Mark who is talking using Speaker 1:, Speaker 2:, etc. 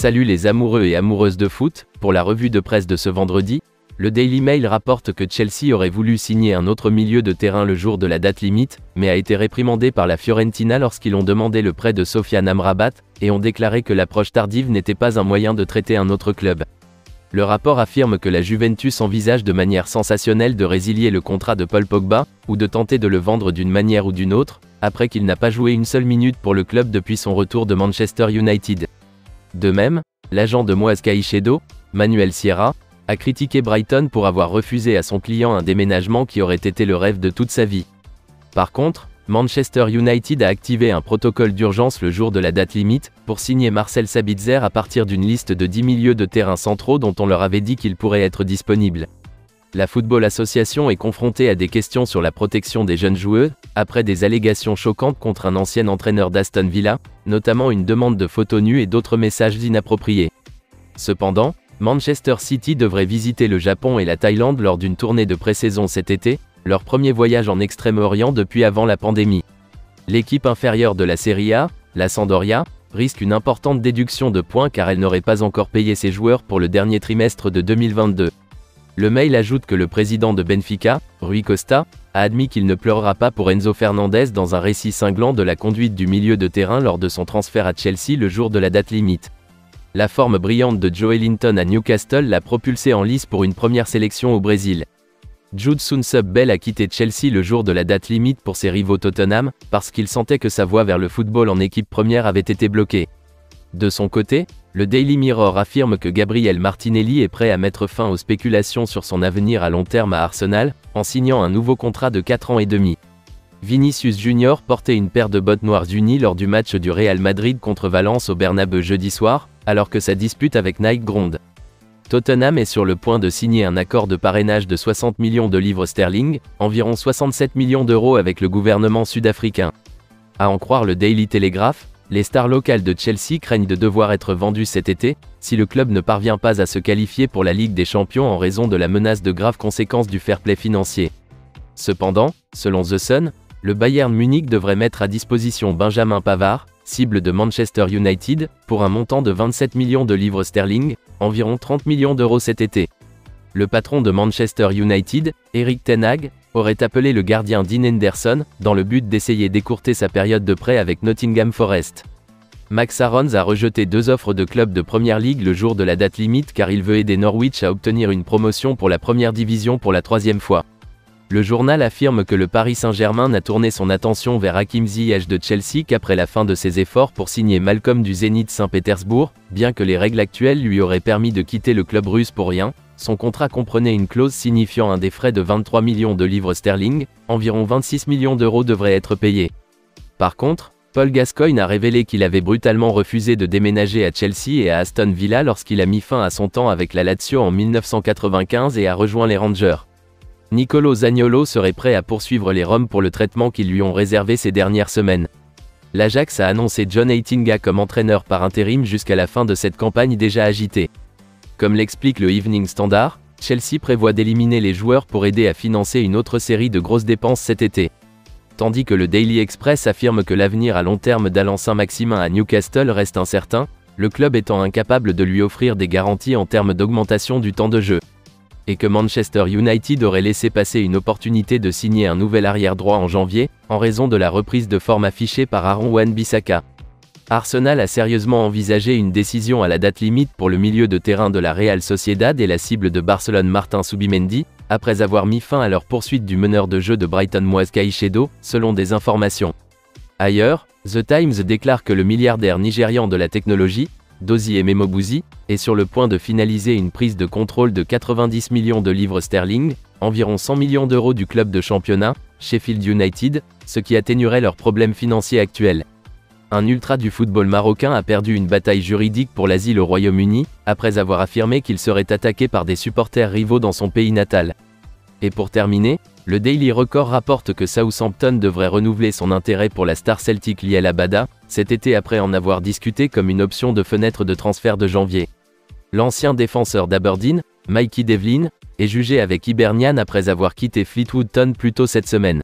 Speaker 1: Salut les amoureux et amoureuses de foot, pour la revue de presse de ce vendredi, le Daily Mail rapporte que Chelsea aurait voulu signer un autre milieu de terrain le jour de la date limite, mais a été réprimandé par la Fiorentina lorsqu'ils ont demandé le prêt de Sofiane Amrabat, et ont déclaré que l'approche tardive n'était pas un moyen de traiter un autre club. Le rapport affirme que la Juventus envisage de manière sensationnelle de résilier le contrat de Paul Pogba, ou de tenter de le vendre d'une manière ou d'une autre, après qu'il n'a pas joué une seule minute pour le club depuis son retour de Manchester United. De même, l'agent de Moaz Caicedo, Manuel Sierra, a critiqué Brighton pour avoir refusé à son client un déménagement qui aurait été le rêve de toute sa vie. Par contre, Manchester United a activé un protocole d'urgence le jour de la date limite, pour signer Marcel Sabitzer à partir d'une liste de 10 milieux de terrain centraux dont on leur avait dit qu'ils pourraient être disponibles. La Football Association est confrontée à des questions sur la protection des jeunes joueurs, après des allégations choquantes contre un ancien entraîneur d'Aston Villa, notamment une demande de photos nues et d'autres messages inappropriés. Cependant, Manchester City devrait visiter le Japon et la Thaïlande lors d'une tournée de pré-saison cet été, leur premier voyage en Extrême-Orient depuis avant la pandémie. L'équipe inférieure de la Serie A, la Sampdoria, risque une importante déduction de points car elle n'aurait pas encore payé ses joueurs pour le dernier trimestre de 2022. Le mail ajoute que le président de Benfica, Rui Costa, a admis qu'il ne pleurera pas pour Enzo Fernandez dans un récit cinglant de la conduite du milieu de terrain lors de son transfert à Chelsea le jour de la date limite. La forme brillante de Joelinton à Newcastle l'a propulsé en lice pour une première sélection au Brésil. Jude Soonsup-Bell a quitté Chelsea le jour de la date limite pour ses rivaux Tottenham, parce qu'il sentait que sa voie vers le football en équipe première avait été bloquée. De son côté, le Daily Mirror affirme que Gabriel Martinelli est prêt à mettre fin aux spéculations sur son avenir à long terme à Arsenal, en signant un nouveau contrat de 4 ans et demi. Vinicius Junior portait une paire de bottes noires unies lors du match du Real Madrid contre Valence au Bernabeu jeudi soir, alors que sa dispute avec Nike gronde. Tottenham est sur le point de signer un accord de parrainage de 60 millions de livres sterling, environ 67 millions d'euros avec le gouvernement sud-africain. À en croire le Daily Telegraph, les stars locales de Chelsea craignent de devoir être vendues cet été, si le club ne parvient pas à se qualifier pour la Ligue des Champions en raison de la menace de graves conséquences du fair play financier. Cependant, selon The Sun, le Bayern Munich devrait mettre à disposition Benjamin Pavard, cible de Manchester United, pour un montant de 27 millions de livres sterling, environ 30 millions d'euros cet été. Le patron de Manchester United, Erik ten Hag, aurait appelé le gardien Dean Henderson, dans le but d'essayer d'écourter sa période de prêt avec Nottingham Forest. Max Aarons a rejeté 2 offres de clubs de Premier League le jour de la date limite car il veut aider Norwich à obtenir une promotion pour la première division pour la 3e fois. Le journal affirme que le Paris Saint-Germain n'a tourné son attention vers Hakim Ziyech de Chelsea qu'après la fin de ses efforts pour signer Malcolm du Zénith Saint-Pétersbourg, bien que les règles actuelles lui auraient permis de quitter le club russe pour rien. Son contrat comprenait une clause signifiant un des frais de 23 millions de livres sterling, environ 26 millions d'euros devraient être payés. Par contre, Paul Gascoigne a révélé qu'il avait brutalement refusé de déménager à Chelsea et à Aston Villa lorsqu'il a mis fin à son temps avec la Lazio en 1995 et a rejoint les Rangers. Nicolo Zaniolo serait prêt à poursuivre les Roms pour le traitement qu'ils lui ont réservé ces dernières semaines. L'Ajax a annoncé John Heitinga comme entraîneur par intérim jusqu'à la fin de cette campagne déjà agitée. Comme l'explique le Evening Standard, Chelsea prévoit d'éliminer les joueurs pour aider à financer une autre série de grosses dépenses cet été. Tandis que le Daily Express affirme que l'avenir à long terme d'Alain Saint-Maximin à Newcastle reste incertain, le club étant incapable de lui offrir des garanties en termes d'augmentation du temps de jeu. Et que Manchester United aurait laissé passer une opportunité de signer un nouvel arrière-droit en janvier, en raison de la reprise de forme affichée par Aaron Wan-Bissaka. Arsenal a sérieusement envisagé une décision à la date limite pour le milieu de terrain de la Real Sociedad et la cible de Barcelone Martin Zubimendi, après avoir mis fin à leur poursuite du meneur de jeu de Brighton Moaz Caicedo, selon des informations. Ailleurs, The Times déclare que le milliardaire nigérian de la technologie, Dozie Ememobuzi, est sur le point de finaliser une prise de contrôle de 90 millions de livres sterling, environ 100 millions d'euros du club de championnat, Sheffield United, ce qui atténuerait leurs problèmes financiers actuels. Un ultra du football marocain a perdu une bataille juridique pour l'asile au Royaume-Uni, après avoir affirmé qu'il serait attaqué par des supporters rivaux dans son pays natal. Et pour terminer, le Daily Record rapporte que Southampton devrait renouveler son intérêt pour la star celtique Liel Abada, cet été après en avoir discuté comme une option de fenêtre de transfert de janvier. L'ancien défenseur d'Aberdeen, Mikey Devlin, est jugé avec Hibernian après avoir quitté Fleetwood Town plus tôt cette semaine.